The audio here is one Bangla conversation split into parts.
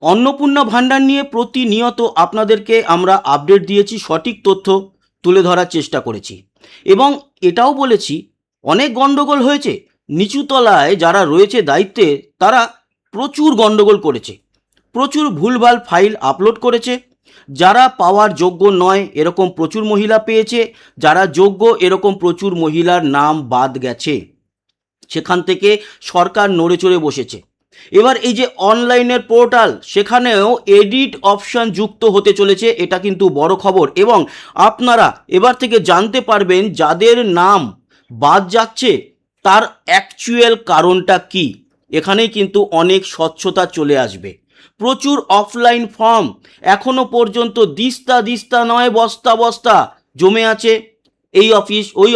অন্নপূর্ণা ভাণ্ডার নিয়ে প্রতিনিয়ত আপনাদেরকে আমরা আপডেট দিয়েছি, সঠিক তথ্য তুলে ধরার চেষ্টা করেছি এবং এটাও বলেছি অনেক গণ্ডগোল হয়েছে। নিচুতলায় যারা রয়েছে দায়িত্বে তারা প্রচুর গণ্ডগোল করেছে, প্রচুর ভুলভাল ফাইল আপলোড করেছে। যারা পাওয়ার যোগ্য নয় এরকম প্রচুর মহিলা পেয়েছে, যারা যোগ্য এরকম প্রচুর মহিলার নাম বাদ গেছে। সেখান থেকে সরকার নড়ে চড়ে বসেছে। এবার এই যে অনলাইনের পোর্টাল, সেখানেও এডিট অপশন যুক্ত হতে চলেছে, এটা কিন্তু বড় খবর। এবং আপনারা এবার থেকে জানতে পারবেন যাদের নাম বাদ যাচ্ছে তার অ্যাকচুয়াল কারণটা কি। এখানেই কিন্তু অনেক স্বচ্ছতা চলে আসবে। প্রচুর অফলাইন ফর্ম এখনো পর্যন্ত দিস্তা দিস্তা নয় বস্তা বস্তা জমে আছে এই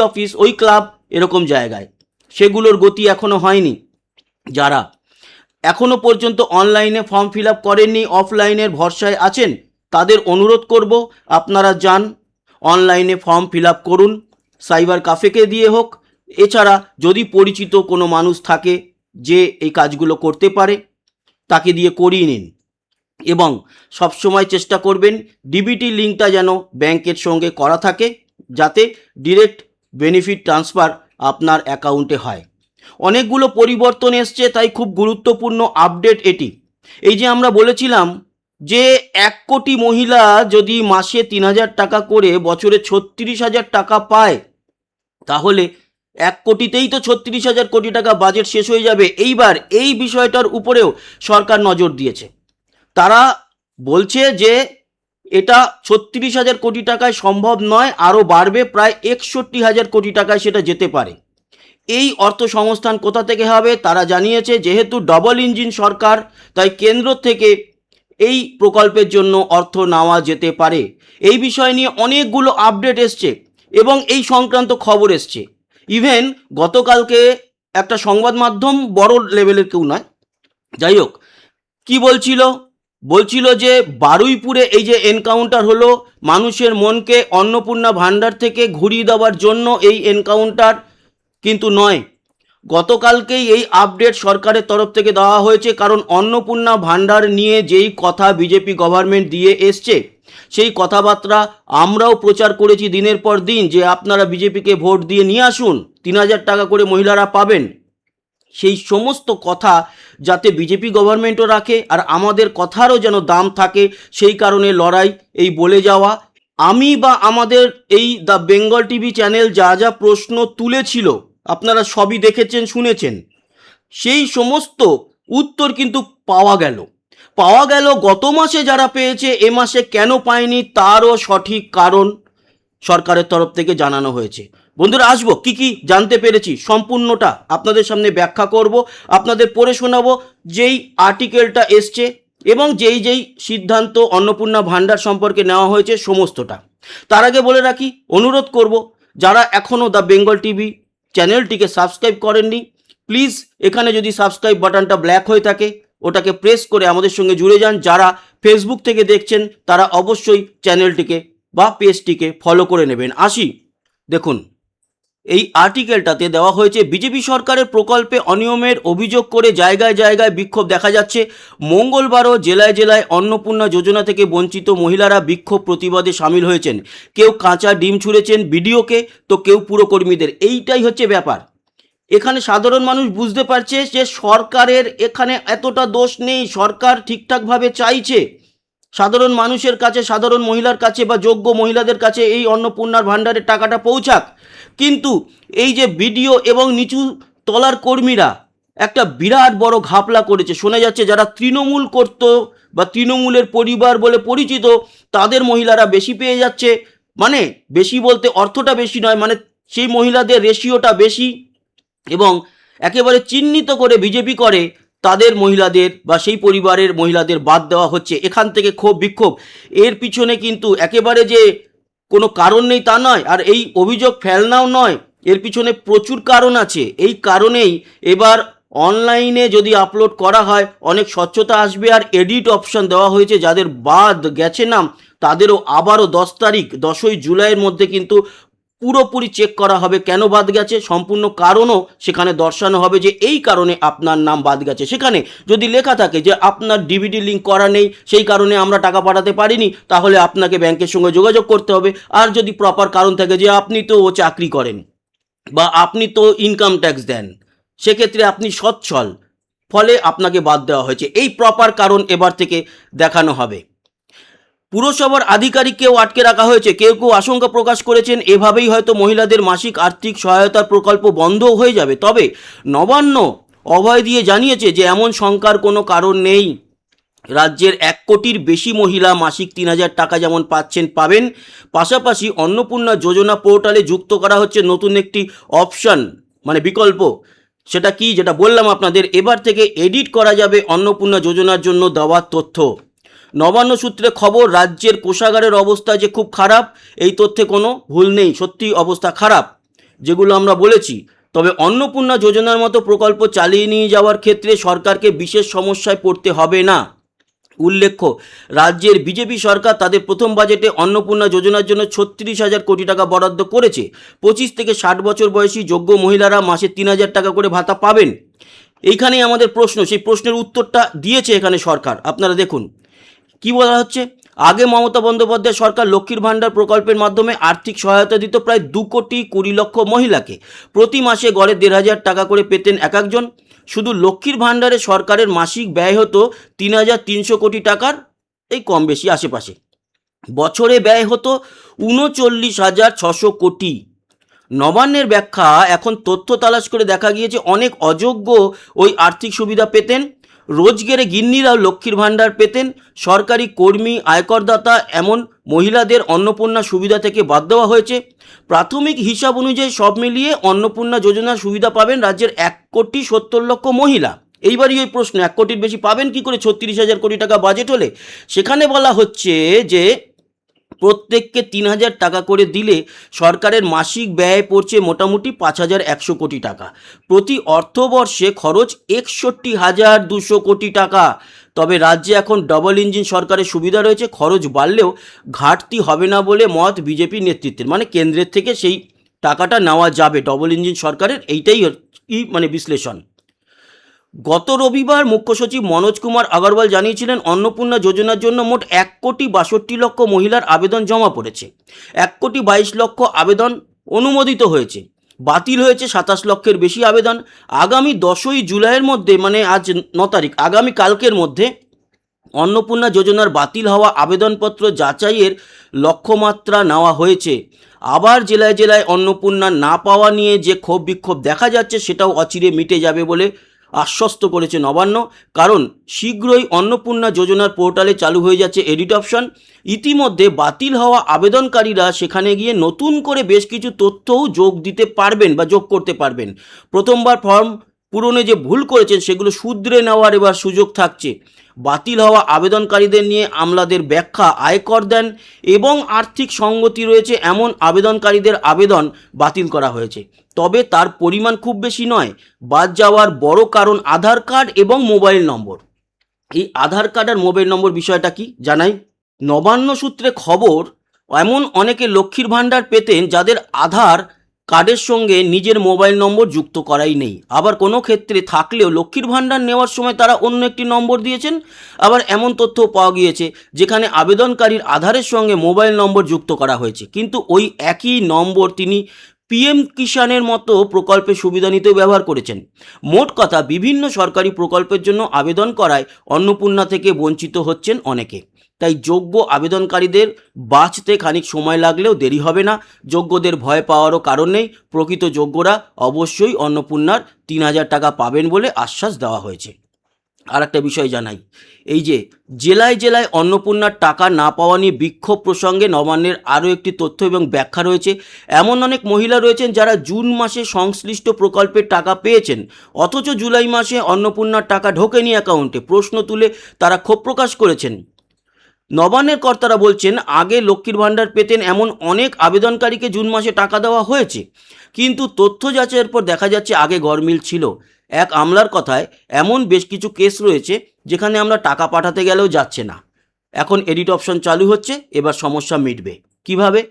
অফিস ওই ক্লাব এরকম জায়গায়, সেগুলোর গতি এখনো হয়নি। যারা এখনো পর্যন্ত অনলাইনে ফর্ম ফিল আপ করেননি, অফলাইনের ভরসায় আছেন, তাদের অনুরোধ করব আপনারা যান অনলাইনে ফর্ম ফিল আপ করুন, সাইবার কাফেকে দিয়ে হোক। এছাড়া যদি পরিচিত কোনো মানুষ থাকে যে এই কাজগুলো করতে পারে, তাকে দিয়ে করিয়ে নিন। এবং সবসময় চেষ্টা করবেন ডিবিটি লিঙ্কটা যেন ব্যাংকের সঙ্গে করা থাকে, যাতে ডিরেক্ট বেনিফিট ট্রান্সফার আপনার অ্যাকাউন্টে হয়। অনেকগুলো পরিবর্তন এসছে, তাই খুব গুরুত্বপূর্ণ আপডেট এটি। এই যে আমরা বলেছিলাম যে 1 কোটি মহিলা যদি মাসে 3,000 টাকা করে বছরে 36,000 টাকা পায়, তাহলে 1 কোটিতেই তো 36,000 কোটি টাকা বাজেট শেষ হয়ে যাবে। এইবার এই বিষয়টার উপরেও সরকার নজর দিয়েছে। তারা বলছে যে এটা 36,000 কোটি টাকায় সম্ভব নয়, আরও বাড়বে, প্রায় 61,000 কোটি টাকায় সেটা যেতে পারে। এই অর্থ সংস্থান কোথা থেকে হবে তারা জানিয়েছে, যেহেতু ডবল ইঞ্জিন সরকার, তাই কেন্দ্র থেকে এই প্রকল্পের জন্য অর্থ নেওয়া যেতে পারে। এই বিষয় নিয়ে অনেকগুলো আপডেট এসছে এবং এই সংক্রান্ত খবর এসছে। ইভেন গতকালকে একটা সংবাদ মাধ্যম, বড় লেভেলের কেউ নয়, যাই হোক, কি বলছিল যে বারুইপুরে এই যে এনকাউন্টার হলো, মানুষের মনকে অন্নপূর্ণা ভাণ্ডার থেকে ঘুরিয়ে দেওয়ার জন্য এই এনকাউন্টার কিন্তু নয়। গতকালকেই এই আপডেট সরকারের তরফ থেকে দেওয়া হয়েছে, কারণ অন্নপূর্ণা ভাণ্ডার নিয়ে যেই কথা বিজেপি গভর্নমেন্ট দিয়ে এসছে, সেই কথাবার্তা আমরাও প্রচার করেছি দিনের পর দিন, যে আপনারা বিজেপিকে ভোট দিয়ে নিয়ে আসুন, 3,000 টাকা করে মহিলারা পাবেন। সেই সমস্ত কথা যাতে বিজেপি গভর্নমেন্টও রাখে আর আমাদের কথারও যেন দাম থাকে, সেই কারণে লড়াই, এই বলে যাওয়া। আমি বা আমাদের এই দ্য বেঙ্গল টিভি চ্যানেল যা যা প্রশ্ন তুলেছিল আপনারা সবই দেখেছেন, শুনেছেন। সেই সমস্ত উত্তর কিন্তু পাওয়া গেল গত মাসে যারা পেয়েছে এ মাসে কেন পায়নি তারও সঠিক কারণ সরকারের তরফ থেকে জানানো হয়েছে। বন্ধুরা, আসবো কি কি জানতে পেরেছি সম্পূর্ণটা আপনাদের সামনে ব্যাখ্যা করব, আপনাদের পড়ে শোনাবো যেই আর্টিকেলটা এসছে এবং যেই সিদ্ধান্ত অন্নপূর্ণা ভাণ্ডার সম্পর্কে নেওয়া হয়েছে সমস্তটা। তার আগে বলে রাখি, অনুরোধ করব যারা এখনও দ্য বেঙ্গল টিভি চ্যানেলটিকে সাবস্ক্রাইব করেননি, প্লিজ এখানে যদি সাবস্ক্রাইব বাটনটা ব্ল্যাক হয়ে থাকে ওটাকে প্রেস করে আমাদের সঙ্গে জুড়ে যান। যারা ফেসবুক থেকে দেখছেন তারা অবশ্যই চ্যানেলটিকে বা পেজটিকে ফলো করে নেবেন। আসি, দেখুন এই আর্টিকেলটাতে দেওয়া হয়েছে, বিজেপি সরকারের প্রকল্পে অনিয়মের অভিযোগ করে জায়গায় জায়গায় বিক্ষোভ দেখা যাচ্ছে। মঙ্গলবারও জেলায় জেলায় অন্নপূর্ণা যোজনা থেকে বঞ্চিত মহিলারা বিক্ষোভ প্রতিবাদে সামিল হয়েছেন। কেউ কাঁচা ডিম ছুঁড়েছেন বিডিওকে, তো কেউ পুরকর্মীদের। এইটাই হচ্ছে ব্যাপার। এখানে সাধারণ মানুষ বুঝতে পারছে যে সরকারের এখানে এতটা দোষ নেই, সরকার ঠিকঠাকভাবে চাইছে সাধারণ মানুষের কাছে, সাধারণ মহিলার কাছে বা যোগ্য মহিলাদের কাছে এই অন্নপূর্ণার ভাণ্ডারের টাকাটা পৌঁছাক। কিন্তু এই যে বিডিও এবং নিচু তলার কর্মীরা একটা বিরাট বড় ঘাপলা করেছে। শোনা যাচ্ছে যারা তৃণমূল করত বা তৃণমূলের পরিবার বলে পরিচিত তাদের মহিলারা বেশি পেয়ে যাচ্ছে। মানে বেশি বলতে অর্থটা বেশি নয়, মানে সেই মহিলাদের রেশিওটা বেশি, এবং একেবারে চিহ্নিত করে বিজেপি করে তাদের মহিলাদের বা সেই পরিবারের মহিলাদের বাদ দেওয়া হচ্ছে। এখান থেকে ক্ষোভ বিক্ষোভ, এর পিছনে কিন্তু একেবারে যে কোনো কারণ নেই তা নয়, আর এই অভিযোগ ফেলনাও নয়, এর পিছনে প্রচুর কারণ আছে। এই কারণেই এবার অনলাইনে যদি আপলোড করা হয় অনেক স্বচ্ছতা আসবে। আর এডিট অপশন দেওয়া হয়েছে, যাদের বাদ গেছে নাম তাদেরও আবারও 10 তারিখ 10ই জুলাইয়ের মধ্যে কিন্তু পুরোপুরি চেক করা হবে কেন বাদ গেছে, সম্পূর্ণ কারণও সেখানে দর্শানো হবে যে এই কারণে আপনার নাম বাদ গেছে। সেখানে যদি লেখা থাকে যে আপনার ডিবিটি লিঙ্ক করা নেই, সেই কারণে আমরা টাকা পাঠাতে পারিনি, তাহলে আপনাকে ব্যাংকের সঙ্গে যোগাযোগ করতে হবে। আর যদি প্রপার কারণ থাকে যে আপনি তো চাকরি করেন বা আপনি তো ইনকাম ট্যাক্স দেন, সেক্ষেত্রে আপনি সচ্ছল, ফলে আপনাকে বাদ দেওয়া হয়েছে, এই প্রপার কারণ এবার থেকে দেখানো হবে। পুরসভার আধিকারিককেও আটকে রাখা হয়েছে। কেউ কেউ আশঙ্কা প্রকাশ করেছেন এভাবেই হয়তো মহিলাদের মাসিক আর্থিক সহায়তার প্রকল্প বন্ধও হয়ে যাবে। তবে নবান্ন অভয় দিয়ে জানিয়েছে যে এমন শঙ্কার কোনো কারণ নেই। রাজ্যের 1 কোটির বেশি মহিলা মাসিক 3,000 টাকা যেমন পাবেন, পাশাপাশি অন্নপূর্ণা যোজনা পোর্টালে যুক্ত করা হচ্ছে নতুন একটি অপশন, মানে বিকল্প। সেটা কি, যেটা বললাম আপনাদের, এবার থেকে এডিট করা যাবে অন্নপূর্ণা যোজনার জন্য দেওয়ার তথ্য। নবান্ন সূত্রে খবর, রাজ্যের কোষাগারের অবস্থা যে খুব খারাপ, এই তথ্যে কোনো ভুল নেই, সত্যি অবস্থা খারাপ যেগুলো আমরা বলেছি। তবে অন্নপূর্ণা যোজনার মতো প্রকল্প চালিয়ে নিয়ে যাওয়ার ক্ষেত্রে সরকারকে বিশেষ সমস্যায় পড়তে হবে না। উল্লেখ্য, রাজ্যের বিজেপি সরকার তাদের প্রথম বাজেটে অন্নপূর্ণা যোজনার জন্য 36,000 কোটি টাকা বরাদ্দ করেছে। 25 থেকে 60 বছর বয়সী যোগ্য মহিলারা মাসে 3,000 টাকা করে ভাতা পাবেন। এইখানেই আমাদের প্রশ্ন, সেই প্রশ্নের উত্তরটা দিয়েছে এখানে সরকার। আপনারা দেখুন কি বলা হচ্ছে। আগে মমতা বন্দ্যোপাধ্যায় সরকার লক্ষ্মীর ভাণ্ডার প্রকল্পের মাধ্যমে আর্থিক সহায়তা দিত প্রায় 2,20,00,000 মহিলাকে। প্রতি মাসে গড়ে 1,500 টাকা করে পেতেন এক একজন। শুধু লক্ষ্মীর ভাণ্ডারে সরকারের মাসিক ব্যয় হতো 3,300 কোটি টাকার, এই কম বেশি আশেপাশে। বছরে ব্যয় হতো 39,600 কোটি। নবান্নের ব্যাখ্যা, এখন তথ্য তালাশ করে দেখা গিয়েছে অনেক অযোগ্য ওই আর্থিক সুবিধা পেতেন। রোজগেরে গিন্নিরাও লক্ষ্মীর ভাণ্ডার পেতেন। সরকারি কর্মী, আয়করদাতা এমন মহিলাদের অন্নপূর্ণা সুবিধা থেকে বাদ দেওয়া হয়েছে। প্রাথমিক হিসাব অনুযায়ী সব মিলিয়ে অন্নপূর্ণা যোজনার সুবিধা পাবেন রাজ্যের 1,70,00,000 মহিলা। এইবারই ওই প্রশ্ন, 1 কোটির বেশি পাবেন কি করে 36,000 কোটি টাকা বাজেট হলে? সেখানে বলা হচ্ছে যে প্রত্যেককে 3,000 টাকা করে দিলে সরকারের মাসিক ব্যয় পড়ছে মোটামুটি 5,100 কোটি টাকা। প্রতি অর্থবর্ষে খরচ 61,200 কোটি টাকা। তবে রাজ্যে এখন ডবল ইঞ্জিন সরকারের সুবিধা রয়েছে, খরচ বাড়লেও ঘাটতি হবে না বলে মত বিজেপি নেতৃত্বের, মানে কেন্দ্রের থেকে সেই টাকাটা নেওয়া যাবে ডবল ইঞ্জিন সরকারের, এইটাই মানে বিশ্লেষণ। গত রবিবার মুখ্য সচিব মনোজ কুমার আগরওয়াল জানিয়েছিলেন অন্নপূর্ণা যোজনার জন্য মোট 1,62,00,000 মহিলার আবেদন জমা পড়েছে। 1,22,00,000 আবেদন অনুমোদিত হয়েছে, বাতিল হয়েছে 27 লক্ষের বেশি আবেদন। আগামী 10ই জুলাইয়ের মধ্যে, মানে আজ 9 তারিখ, আগামী কালকের মধ্যে অন্নপূর্ণা যোজনার বাতিল হওয়া আবেদনপত্র যাচাইয়ের লক্ষ্যমাত্রা নেওয়া হয়েছে। আবার জেলায় জেলায় অন্নপূর্ণা না পাওয়া নিয়ে যে ক্ষোভ বিক্ষোভ দেখা যাচ্ছে সেটাও অচিরে মিটে যাবে বলে আশ্বস্ত করেছে নবান্ন। কারণ শীঘ্রই অন্নপূর্ণা যোজনার পোর্টালে চালু হয়ে যাচ্ছে এডিট অপশন। ইতিমধ্যে বাতিল হওয়া আবেদনকারীরা সেখানে গিয়ে নতুন করে বেশ কিছু তথ্যও যোগ দিতে পারবেন বা যোগ করতে পারবেন। প্রথমবার ফর্ম পূরণে যে ভুল করেছেন সেগুলো শুধরে নেওয়ার এবার সুযোগ থাকছে। বাতিল হওয়া আবেদনকারীদের নিয়ে আমলাদের ব্যাখ্যা, আয়কর দেন এবং আর্থিক সঙ্গতি রয়েছে এমন আবেদনকারীদের আবেদন বাতিল করা হয়েছে। তবে তার পরিমাণ খুব বেশি নয়। বাদ যাওয়ার বড় কারণ আধার কার্ড এবং মোবাইল নম্বর। এই আধার কার্ড আর মোবাইল নম্বর বিষয়টা কি জানাই। নবান্ন সূত্রে খবর, এমন অনেকে লক্ষ্মীর ভাণ্ডার পেতেন যাদের আধার কার্ডের সঙ্গে নিজের মোবাইল নম্বর যুক্ত করাই নেই। আবার কোনো ক্ষেত্রে থাকলেও লক্ষ্মীর ভাণ্ডার নেওয়ার সময় তারা অন্য একটি নম্বর দিয়েছেন। আবার এমন তথ্য পাওয়া গিয়েছে যেখানে আবেদনকারীর আধারের সঙ্গে মোবাইল নম্বর যুক্ত করা হয়েছে, কিন্তু ওই একই নম্বর তিনি পিএম কিষাণের মতো প্রকল্পের সুবিধা নিতেও ব্যবহার করেছেন। মোট কথা, বিভিন্ন সরকারি প্রকল্পের জন্য আবেদন করায় অন্নপূর্ণা থেকে বঞ্চিত হচ্ছেন অনেকে। তাই যোগ্য আবেদনকারীদের বাঁচতে খানিক সময় লাগলেও দেরি হবে না। যোগ্যদের ভয় পাওয়ারও কারণ নেই। প্রকৃত যোগ্যরা অবশ্যই অন্নপূর্ণার 3,000 টাকা পাবেন বলে আশ্বাস দেওয়া হয়েছে। আর একটা বিষয় জানাই, এই যে জেলায় জেলায় অন্নপূর্ণার টাকা না পাওয়া নিয়ে বিক্ষোভ প্রসঙ্গে নবান্নের আরও একটি তথ্য এবং ব্যাখ্যা রয়েছে। এমন অনেক মহিলা রয়েছেন যারা জুন মাসে সংশ্লিষ্ট প্রকল্পের টাকা পেয়েছেন, অথচ জুলাই মাসে অন্নপূর্ণার টাকা ঢোকেনি অ্যাকাউন্টে। প্রশ্ন তুলে তারা ক্ষোভ প্রকাশ করেছেন। নবান্নের কর্তারা বলছেন, আগে লক্ষ্মীর ভাণ্ডার পেতেন এমন অনেক আবেদনকারীকে জুন মাসে টাকা দেওয়া হয়েছে, কিন্তু তথ্য যাচাইয়ের পর দেখা যাচ্ছে আগে গরমিল ছিল। এক আমলার কথায়, এমন বেশ কিছু কেস রয়েছে যেখানে আমরা টাকা পাঠাতে গেলেও যাচ্ছে না। এখন এডিট অপশন চালু হচ্ছে, এবার সমস্যা মিটবে কিভাবে?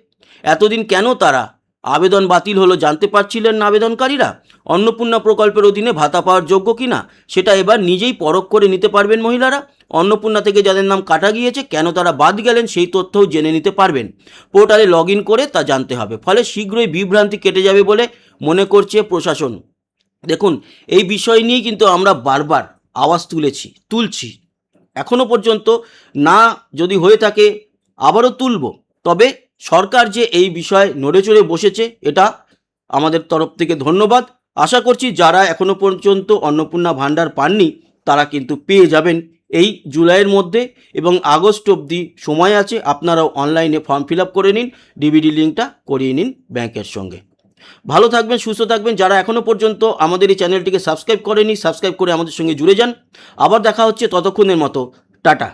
এতদিন কেন তারা আবেদন বাতিল হলো জানতে পারছিলেন না আবেদনকারীরা? অন্নপূর্ণা প্রকল্পের অধীনে ভাতা পাওয়ার যোগ্য কিনা সেটা এবার নিজেই পরখ করে নিতে পারবেন মহিলারা। অন্নপূর্ণা থেকে যাদের নাম কাটা গিয়েছে, কেন তারা বাদ গেলেন সেই তথ্যও জেনে নিতে পারবেন। পোর্টালে লগ ইন করে তা জানতে হবে। ফলে শীঘ্রই বিভ্রান্তি কেটে যাবে বলে মনে করছে প্রশাসন। দেখুন, এই বিষয় নিয়েই কিন্তু আমরা বারবার আওয়াজ তুলছি। এখনো পর্যন্ত না যদি হয়ে থাকে আবারও তুলব। তবে সরকার যে এই বিষয়ে নড়েচড়ে বসেছে, এটা আমাদের তরফ থেকে ধন্যবাদ। আশা করছি যারা এখনো পর্যন্ত অন্নপূর্ণা ভাণ্ডার পাননি তারা কিন্তু পেয়ে যাবেন এই জুলাইয়ের মধ্যে, এবং আগস্ট অবধি সময় আছে। আপনারাও অনলাইনে ফর্ম ফিল আপ করে নিন, ডিবিডি লিঙ্কটা করিয়ে নিন ব্যাংকের সঙ্গে। ভালো থাকবেন, সুস্থ থাকবেন। যারা এখনও পর্যন্ত আমাদের এই চ্যানেলটিকে সাবস্ক্রাইব করেনি, সাবস্ক্রাইব করে আমাদের সঙ্গে জুড়ে যান। আবার দেখা হচ্ছে, ততক্ষণের মতো টাটা।